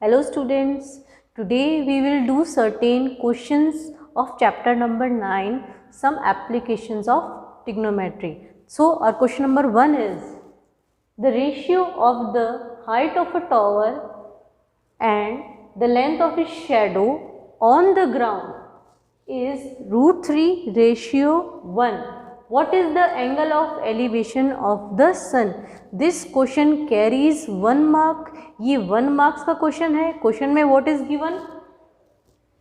Hello students, today we will do certain questions of chapter number 9, some applications of trigonometry. So our question number 1 is, the ratio of the height of a tower and the length of its shadow on the ground is √3 ratio 1. What is the angle of elevation of the sun? This question carries 1 mark. ये 1 marks का question है. Question में what is given?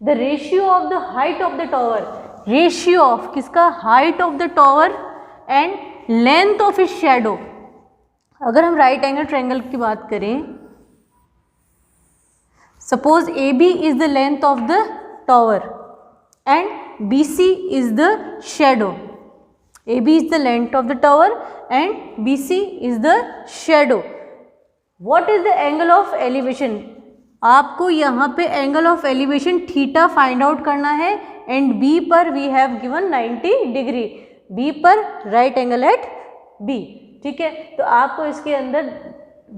The ratio of the height of the tower. Ratio of किसका? Height of the tower and length of its shadow. अगर हम right angle triangle की बात करें, suppose AB is the length of the tower and BC is the shadow. AB is the length of the tower and BC is the shadow. What is the angle of elevation? आपको यहाँ पे angle of elevation theta find out करना है and B पर we have given 90 degree. B पर right angle at B. ठीक है, तो आपको इसके अंदर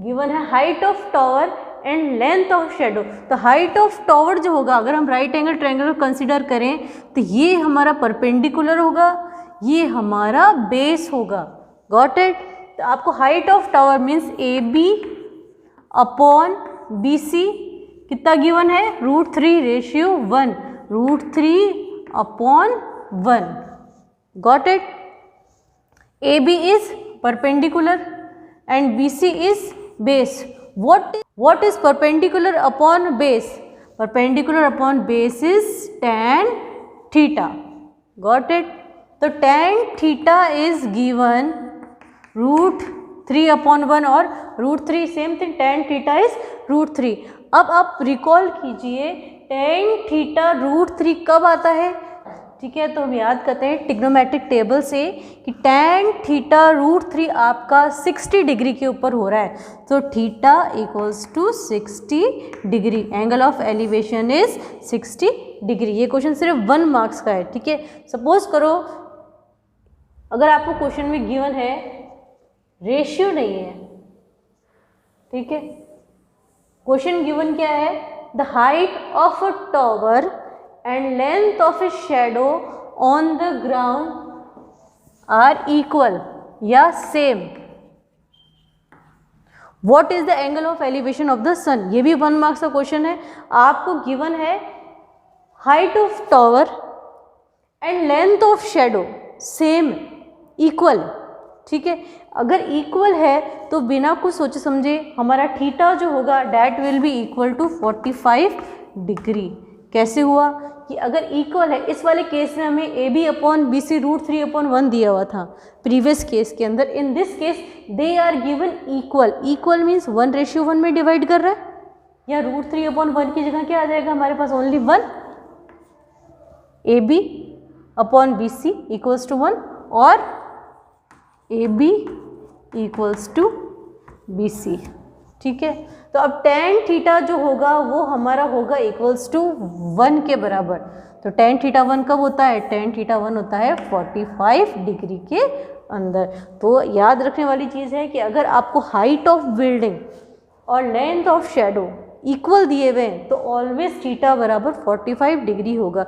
given है height of tower and length of shadow. तो हाइट ऑफ टॉवर जो होगा, अगर हम राइट एंगल ट्रायंगल को कंसिडर करें तो ये हमारा परपेंडिकुलर होगा, ये हमारा बेस होगा. Got it? तो आपको height of tower means A B upon B C कितना गिवन है? √3 ratio 1. √3 upon 1. Got it? A B is perpendicular and B C is base. What is perpendicular upon base? Perpendicular upon base is tan theta. Got it? तो tan theta is given √3 upon 1 और √3 same thing. tan theta is √3. अब आप recall कीजिए tan theta √3 कब आता है? ठीक है, तो हम याद करते हैं ट्रिग्नोमेट्रिक टेबल से कि tan थीटा √3 आपका 60 डिग्री के ऊपर हो रहा है. तो theta equals to 60 degree. Angle of elevation is 60 degree. ये क्वेश्चन सिर्फ 1 मार्क्स का है. ठीक है, सपोज करो अगर आपको क्वेश्चन में गिवन है रेशियो नहीं है. ठीक है, क्वेश्चन गिवन क्या है? The height of a tower and length of its shadow on the ground are equal या same. What is the angle of elevation of the sun? ये भी 1 मार्क्स का क्वेश्चन है. आपको गिवन है height of tower and length of shadow same equal. ठीक है, अगर इक्वल है तो बिना कुछ सोचे समझे हमारा थीटा जो होगा that will be equal to 45 degree. कैसे हुआ कि अगर इक्वल है, इस वाले केस में हमें A B upon B C √3 upon 1 दिया हुआ था प्रीवियस केस के अंदर. In this case they are given equal. Equal means 1 ratio 1 में डिवाइड कर रहा है, या √3 अपॉन 1 की जगह क्या आ जाएगा हमारे पास? Only 1. A B upon B C equals to 1 और A B equals to B C. ठीक है, तो अब tan थीटा जो होगा वो हमारा होगा इक्वल्स टू 1 के बराबर. तो tan थीटा 1 कब होता है? tan थीटा 1 होता है 45 डिग्री के अंदर. तो याद रखने वाली चीज़ है कि अगर आपको हाइट ऑफ बिल्डिंग और लेंथ ऑफ शेडो इक्वल दिए हुए हैं तो ऑलवेज थीटा बराबर 45 डिग्री होगा.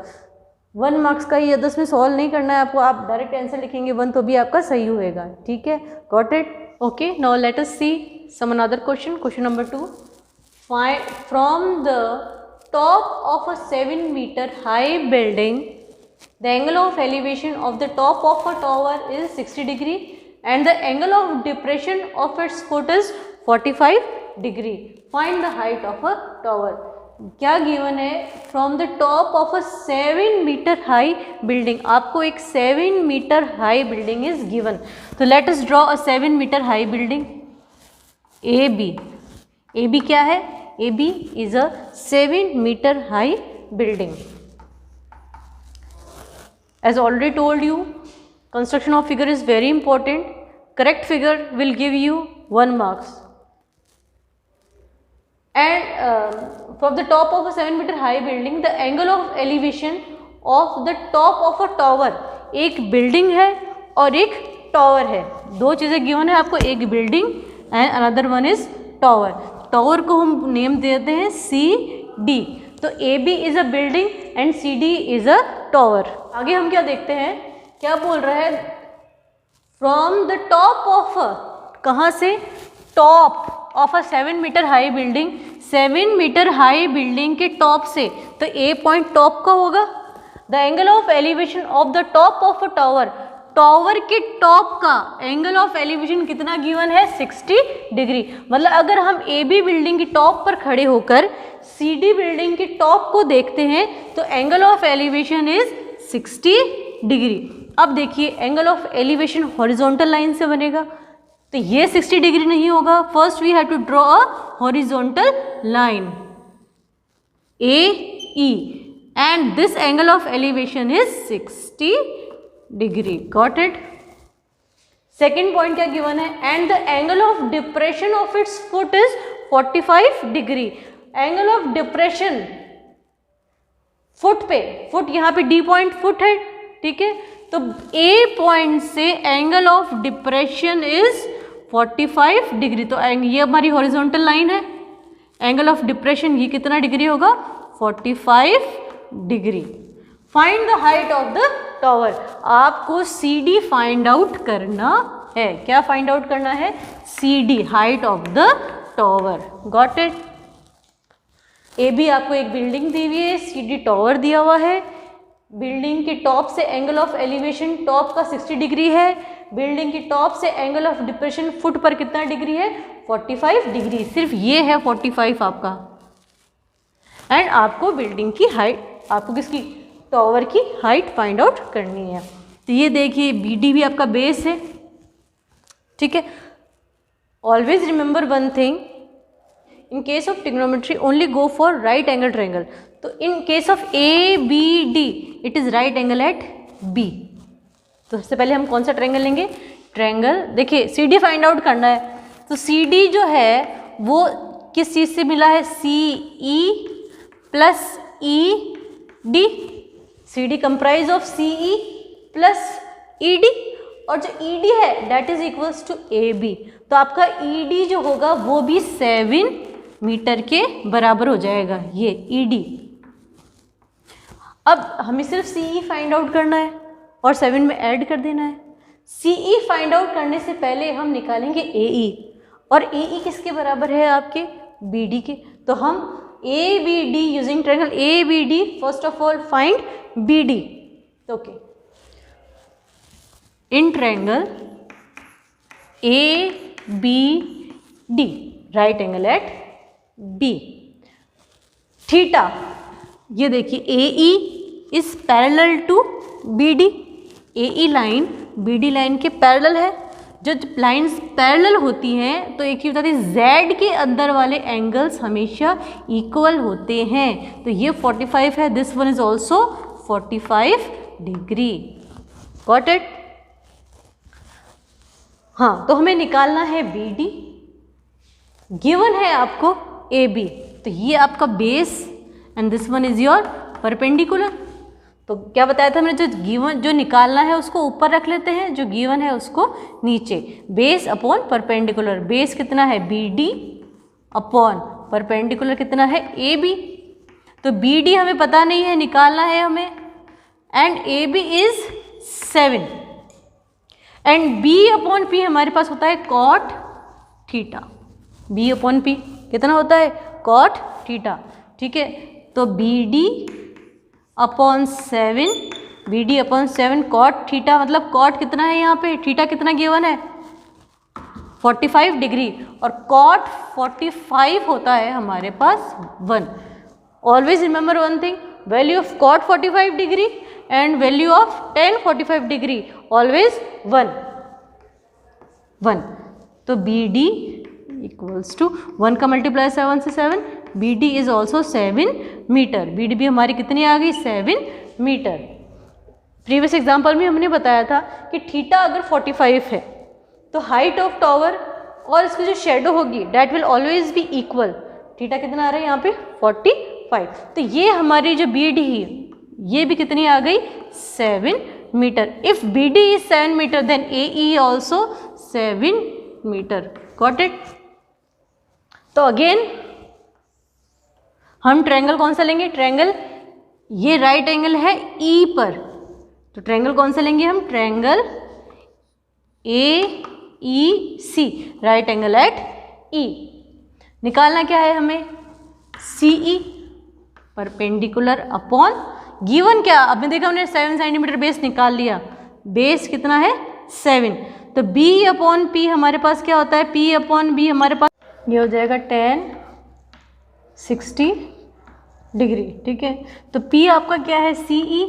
1 मार्क्स का ये अदर्स में सॉल्व नहीं करना है आपको. आप डायरेक्ट आंसर लिखेंगे 1 तो भी आपका सही होएगा. ठीक है, got it? Okay, now let us see some another question. Question number 2. Find from the top of a 7-meter high building, the angle of elevation of the top of a tower is 60 degree and the angle of depression of its foot is 45 degree. Find the height of a tower. क्या given है? From the top of a 7-meter high building. आपको एक 7-meter high building is given. तो let us draw a 7-meter high building. A B क्या है? A B is a 7-meter high building. As already told you, construction of figure is very important. Correct figure will give you 1 marks. And from the top of a 7-meter high building, the angle of elevation of the top of a tower. एक building है और एक tower है. 2 चीज़ें given है आपको, एक building and another one is tower. Tower को हम नेम देते हैं CD। तो AB is a building and CD is a tower. आगे हम क्या देखते हैं, क्या बोल रहा है, फ्रॉम द टॉप ऑफ, कहाँ से, top of a 7 metre high building, 7 metre high building के टॉप से, तो A पॉइंट टॉप का होगा। The angle of elevation of the top of a tower, tower के टॉप का एंगल ऑफ एलिवेशन कितना गिवन है, 60 डिग्री। मतलब अगर हम AB बिल्डिंग की टॉप पर खड़े होकर CD बिल्डिंग की टॉप को देखते हैं तो angle of elevation is 60 degree. अब देखिए angle of elevation horizontal line से बनेगा, तो ये 60 डिग्री नहीं होगा। First we have to draw a horizontal line AE and this angle of elevation is 60 degree. Got it? Second point क्या given है, and the angle of depression of its foot is 45 degree. Angle of depression foot पे, foot यहाँ पे D point foot है, ठीक है, तो A point से angle of depression is 45 degree. तो ये हमारी हॉरिजॉन्टल लाइन है, एंगल ऑफ डिप्रेशन ये कितना डिग्री होगा, 45 degree. Find the height of the tower, आपको CD फाइंड आउट करना है। क्या फाइंड आउट करना है, CD, height of the tower. Got it? AB आपको एक बिल्डिंग दी हुई है, CD टावर दिया हुआ है। बिल्डिंग के टॉप से एंगल ऑफ एलिवेशन टॉप का 60 डिग्री है, बिल्डिंग की टॉप से एंगल ऑफ डिप्रेशन फुट पर कितना डिग्री है, 45 डिग्री। सिर्फ ये है 45 आपका। एंड आपको बिल्डिंग की हाइट, आपको किसकी, टावर की हाइट फाइंड आउट करनी है। तो ये देखिए BD भी आपका बेस है, ठीक है। Always remember one thing, in case of trigonometry only go for right angle triangle. तो in case of ABD it is right angle at B। तो सबसे पहले हम कौन सा ट्रायंगल लेंगे, ट्रायंगल, देखिए CD फाइंड आउट करना है। तो CD जो है वो किस चीज़ से मिला है, CE plus ED। CD comprise of CE plus ED, और जो ED है that is equals to AB। तो आपका ED जो होगा वो भी 7 मीटर के बराबर हो जाएगा, ये ED। अब हमें सिर्फ CE फाइंड आउट करना है और 7 में ऐड कर देना है। CE फाइंड आउट करने से पहले हम निकालेंगे AE, और AE किसके बराबर है, आपके BD के। तो हम ABD using triangle ABD, first of all find BD। Okay, in triangle ABD right angle at B, theta, ये देखिए AE is parallel to BD। AE line BD line के पैरेलल है। जो लाइंस पैरेलल होती हैं तो एक ही बताती है, Z के अंदर वाले एंगल्स हमेशा इक्वल होते हैं। तो ये 45 है, this one is also 45 degree. Got it? हाँ, तो हमें निकालना है BD, गिवन है आपको AB। तो ये आपका base and this one is your perpendicular. तो क्या बताया था हमने, जो गिवन, जो निकालना है उसको ऊपर रख लेते हैं, जो गिवन है उसको नीचे। बेस अपॉन परपेंडिकुलर, बेस कितना है BD अपॉन परपेंडिकुलर कितना है AB। तो BD हमें पता नहीं है, निकालना है हमें, and AB is 7 and B upon P हमारे पास होता है cot theta. B upon P कितना होता है, कॉट थीटा, ठीक है। तो BD upon 7, BD upon 7 cot theta, मतलब कॉट कितना है यहाँ पे, थीटा कितना गिवन है, 45 डिग्री, और कॉट 45 होता है हमारे पास 1। Always remember one thing, value of cot 45 degree and value of tan 45 degree always 1। तो BD इक्वल्स टू 1 का मल्टीप्लाई 7 से 7, BD is also 7 metre. BD भी हमारी कितनी आ गई, 7 मीटर। प्रीवियस एग्जाम्पल में हमने बताया था कि थीटा अगर 45 है तो हाइट ऑफ टावर और इसकी जो शेडो होगी that will always be equal. Theta कितना आ रहा है यहाँ पे, 45। तो ये हमारी जो BD है ये भी कितनी आ गई, 7 metre. If BD is 7 metre then AE also 7 metre. Got it? तो अगेन हम ट्रायंगल कौन सा लेंगे, ट्रायंगल ये राइट एंगल है ई पर, तो ट्रायंगल कौन सा लेंगे हम, triangle A E C, right angle at E. निकालना क्या है हमें, C E perpendicular upon given क्या, आपने देखा हमने 7 सेंटीमीटर बेस निकाल लिया, बेस कितना है 7, तो b अपॉन पी हमारे पास क्या होता है, p अपॉन बी हमारे पास ये हो जाएगा 10 60 डिग्री, ठीक है। तो p आपका क्या है सी ई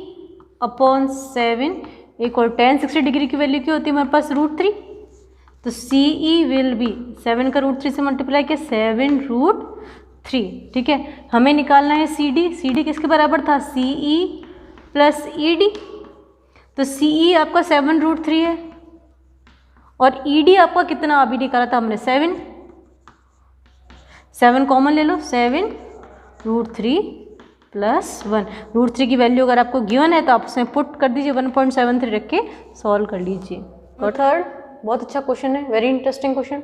अपॉन 7, एक और 10 60 डिग्री की वैल्यू क्या होती है हमारे पास √3, तो सी ई विल बी 7 का √3 से मल्टीप्लाई किया 7√3, ठीक है। हमें निकालना है सी डी किसके बराबर था, सी ई प्लस ई डी, तो सी ई आपका 7√3 है और ई डी आपका कितना अभी निकाला था हमने 7 कॉमन ले लो, 7√3 प्लस 1, √3 की वैल्यू अगर आपको गिवन है तो आप उसमें पुट कर दीजिए, 1.73 रख के सॉल्व कर लीजिए। और थर्ड बहुत अच्छा क्वेश्चन है, very interesting question.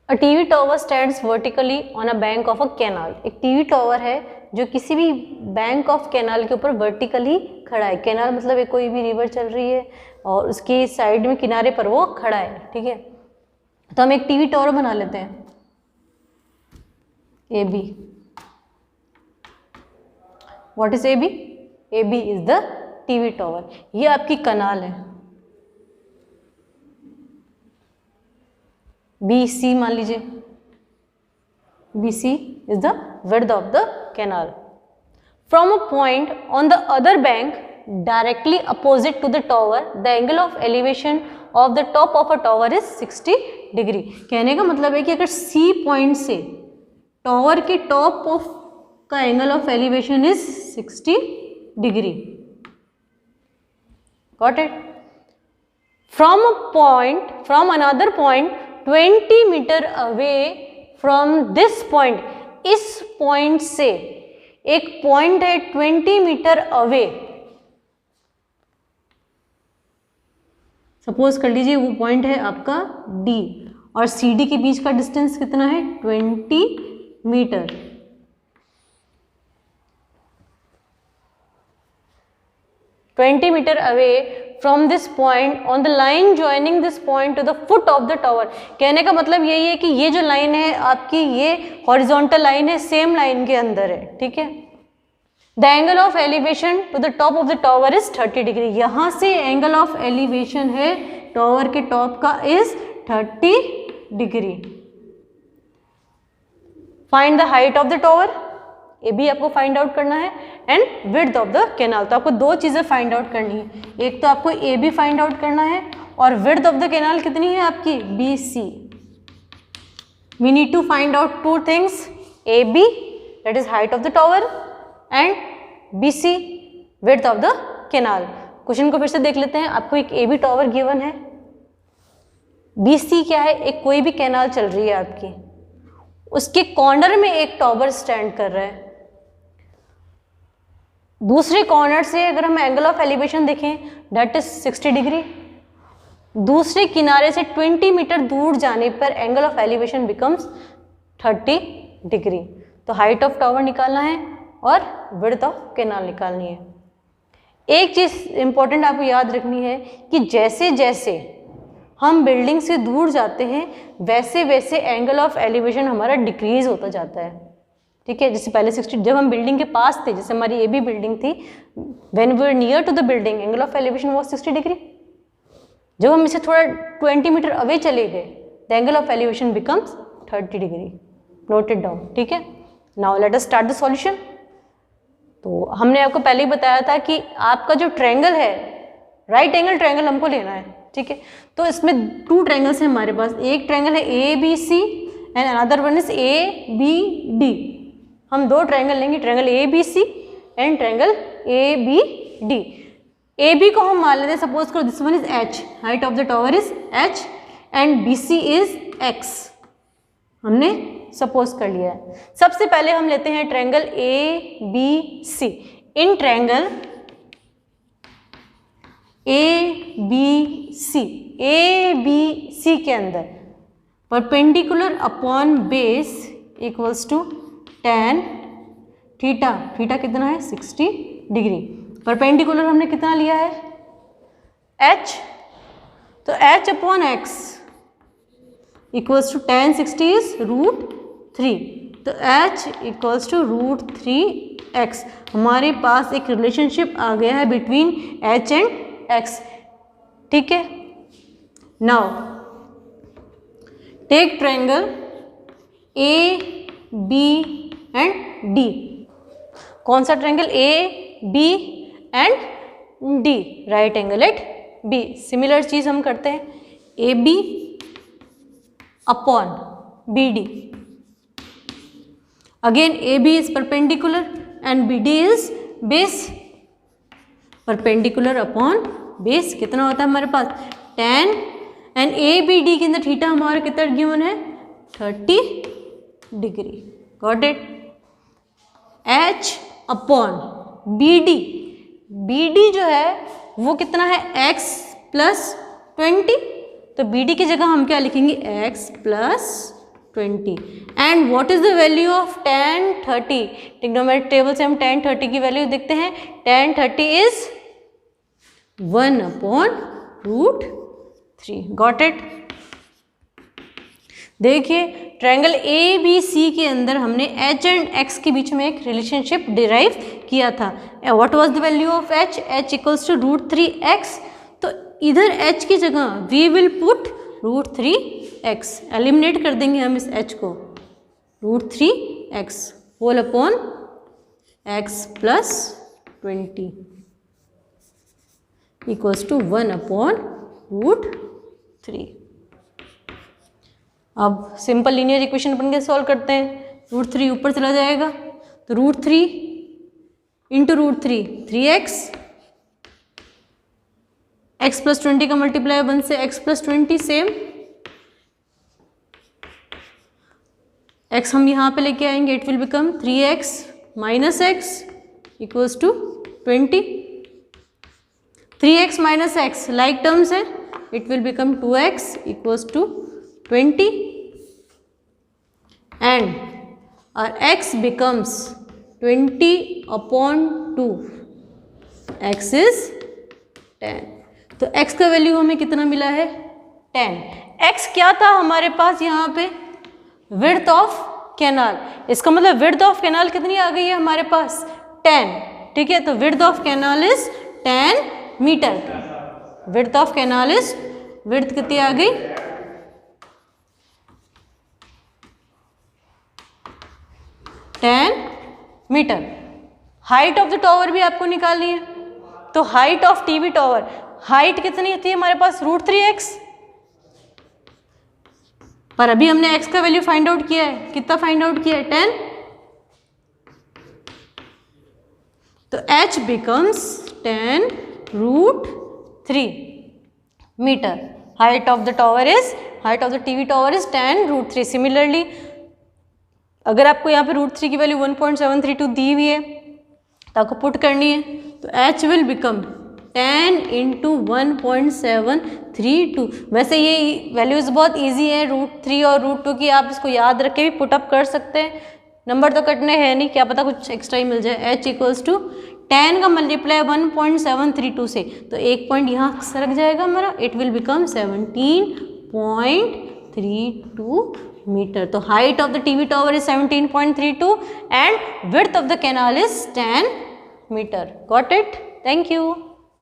A TV tower stands vertically on a bank of a canal, एक टीवी टॉवर है जो किसी भी बैंक ऑफ कैनाल के ऊपर वर्टिकली खड़ा है, कैनाल मतलब एक कोई भी रिवर चल रही है और उसके साइड में किनारे पर वो खड़ा है, ठीक है। तो हम एक टीवी टॉवर बना लेते हैं A B, what is A B, A B is the TV tower, ये आपकी कनाल है, बी सी मान लीजिए, B C is the width of the canal. From a point on the other bank directly opposite to the tower, the angle of elevation of the top of a tower is 60 degree. कहने का मतलब है कि अगर C point से tower के top of का angle of elevation is 60 degree, got it. from another point 20 metre away from this point, इस पॉइंट से एक पॉइंट है 20 मीटर अवे, सपोज कर लीजिए वो पॉइंट है आपका D और CD के बीच का डिस्टेंस कितना है 20 metre. Metre away from this point on the line joining this point to the foot of the tower. कहने का मतलब यही है कि ये जो लाइन है आपकी, ये हॉरिजॉन्टल लाइन है, सेम लाइन के अंदर है, ठीक है। The angle of elevation to the top of the tower is 30 degree. यहां से एंगल ऑफ एलिवेशन है टावर के टॉप का is 30 degree. Find the height of the tower, ये भी आपको फाइंड आउट करना है, and width of the canal. तो आपको दो चीजें फाइंड आउट करनी है, एक तो आपको ए बी फाइंड आउट करना है और विड्थ ऑफ द कैनाल कितनी है आपकी B C. We need to find out two things, A B that is height of the tower and B C width of the canal. Question को फिर से देख लेते हैं। आपको एक ए बी टावर गिवन है, बी सी क्या है, एक कोई भी कैनाल चल रही है आपकी, उसके कॉर्नर में एक टावर स्टैंड कर रहा है। दूसरे कॉर्नर से अगर हम एंगल ऑफ एलिवेशन देखें दैट इज 60 डिग्री। दूसरे किनारे से 20 मीटर दूर जाने पर angle of elevation becomes 30 degree. तो हाइट ऑफ टावर निकालना है और विड्थ ऑफ कैनाल निकालनी है। एक चीज इंपॉर्टेंट आपको याद रखनी है कि जैसे जैसे हम बिल्डिंग से दूर जाते हैं वैसे वैसे एंगल ऑफ एलिवेशन हमारा डिक्रीज होता जाता है, ठीक है। जैसे पहले 60, जब हम बिल्डिंग के पास थे, जैसे हमारी ये भी बिल्डिंग थी, when we were near to the building angle of elevation was 60 degree. जब हम इसे थोड़ा 20 मीटर अवे चले गए the angle of elevation becomes 30 degree. Note it down, ठीक है। Now let us start the solution. तो हमने आपको पहले ही बताया था कि आपका जो ट्रायंगल है, राइट एंगल ट्रायंगल हमको लेना है, ठीक है। तो इसमें 2 ट्रायंगल्स हैं हमारे पास, एक ट्रायंगल है A B C and another one is A B D. हम 2 ट्रायंगल लेंगे, triangle A B C and triangle A B D. A B को हम मान लेते हैं, सपोज करो this one is H, height of the tower is H and B C is X, हमने suppose कर लिया है। सबसे पहले हम लेते हैं ट्रायंगल ए बी सी। इन ट्रायंगल ए बी सी के अंदर perpendicular upon base equals to tan theta, theta कितना है 60 डिग्री। परपेंडिकुलर हमने कितना लिया है h, तो h upon x equals to tan 60 is √3, तो h इक्वल्स टू √3x। हमारे पास एक रिलेशनशिप आ गया है बिटवीन h एंड x, ठीक है। Now take triangle A B and D. कौन सा triangle A B and D, right angle at B. Similar चीज हम करते हैं, A B upon B D. Again A B is perpendicular and B D is base. Perpendicular upon base कितना होता है हमारे पास tan, and A B D के अंदर थीटा हमारा कितना गिवन है 30 degree. Got it. h upon B D, B D जो है वो कितना है x प्लस 20, तो बी डी की जगह हम क्या लिखेंगे x plus 20। And what is the value of tan 30? Trigonometric table से हम tan 30 की वैल्यू देखते हैं। tan 30 is 1 upon √3। Got it. देखिए ट्रायंगल ए बी सी के अंदर हमने h एंड x के बीच में एक रिलेशनशिप डिराइव किया था। What was the value of h? h equals to √3x, तो इधर h की जगह we will put √3x, eliminate कर देंगे हम इस h को, √3x whole upon x plus 20 equals to 1 upon √3। अब सिंपल लीनियर इक्वेशन अपन के सॉल्व करते हैं। √3 ऊपर चला जाएगा, तो √3 इंटू √3 3x, x प्लस 20 का मल्टीप्लाई 1 से x प्लस 20 सेम, x हम यहाँ पे लेके आएंगे, it will become 3x minus x equals to 20। 3x minus x like terms है, it will become 2x equals to 20 and our x becomes 20 upon 2, x is 10। तो x का value हमें कितना मिला है 10। x क्या था हमारे पास यहाँ पे विड्थ ऑफ कैनाल, इसका मतलब विड्थ ऑफ कैनाल कितनी आ गई है हमारे पास 10, ठीक है। तो width of canal is 10 metre. Width of canal is, width कितनी आ गई 10 metre. Height of the tower भी आपको निकालनी है, तो height of TV tower, height कितनी थी हमारे पास √3x, पर अभी हमने x का वैल्यू फाइंड आउट किया है, कितना फाइंड आउट किया है 10, तो h becomes 10 √3 metre. Height of the tower is, height of the TV tower is 10 √3। Similarly अगर आपको यहाँ पे √3 की वैल्यू 1.732 दी हुई है तो आपको पुट करनी है, तो h विल बिकम 10 इंटू 1.732। वैसे ये वैल्यूज़ बहुत इजी है, √3 और √2 की, आप इसको याद रख के भी पुटअप कर सकते हैं। नंबर तो कटने हैं नहीं, क्या पता कुछ एक्स्ट्रा ही मिल जाए। h इक्वल्स टू 10 का मल्टीप्लाई 1.732 से, तो एक पॉइंट यहाँ सरक जाएगा हमारा, इट विल बिकम 17.32 मीटर। तो height of the TV tower is 17.32 and width of the canal is 10 metre. Got it? Thank you.